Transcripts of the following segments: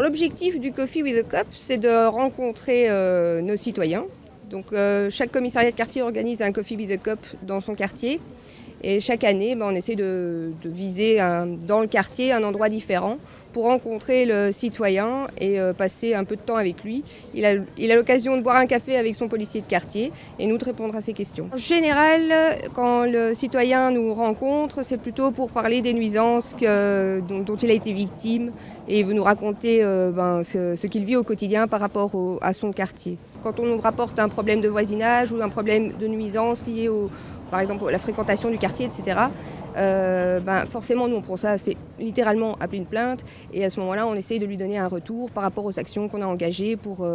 l'objectif du Coffee with a Cop, c'est de rencontrer nos citoyens. Donc chaque commissariat de quartier organise un Coffee with a Cop dans son quartier. Et chaque année, on essaie de viser dans le quartier un endroit différent pour rencontrer le citoyen et passer un peu de temps avec lui. Il a l'occasion de boire un café avec son policier de quartier et nous de répondre à ses questions. En général, quand le citoyen nous rencontre, c'est plutôt pour parler des nuisances dont il a été victime et veut nous raconter ce qu'il vit au quotidien par rapport à son quartier. Quand on nous rapporte un problème de voisinage ou un problème de nuisance lié par exemple la fréquentation du quartier, etc., forcément nous on prend ça, c'est littéralement appeler une plainte et à ce moment-là on essaye de lui donner un retour par rapport aux actions qu'on a engagées pour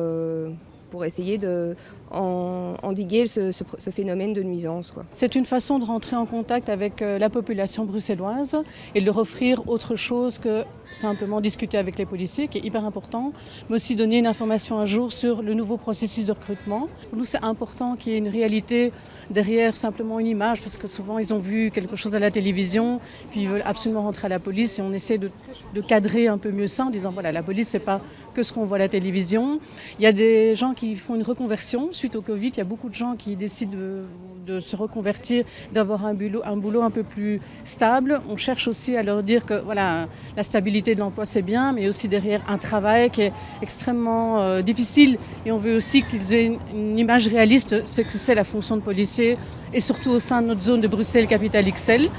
essayer d'endiguer ce phénomène de nuisance, quoi. C'est une façon de rentrer en contact avec la population bruxelloise et de leur offrir autre chose que simplement discuter avec les policiers, qui est hyper important, mais aussi donner une information à jour sur le nouveau processus de recrutement. Pour nous, c'est important qu'il y ait une réalité derrière simplement une image, parce que souvent ils ont vu quelque chose à la télévision, puis ils veulent absolument rentrer à la police et on essaie de cadrer un peu mieux ça en disant voilà, la police c'est pas que ce qu'on voit à la télévision. Il y a des gens qui font une reconversion suite au Covid, il y a beaucoup de gens qui décident de se reconvertir, d'avoir un boulot un peu plus stable. On cherche aussi à leur dire que voilà, la stabilité de l'emploi c'est bien, mais aussi derrière un travail qui est extrêmement difficile et on veut aussi qu'ils aient une image réaliste, c'est que c'est la fonction de policier et surtout au sein de notre zone de Bruxelles Capitale XL.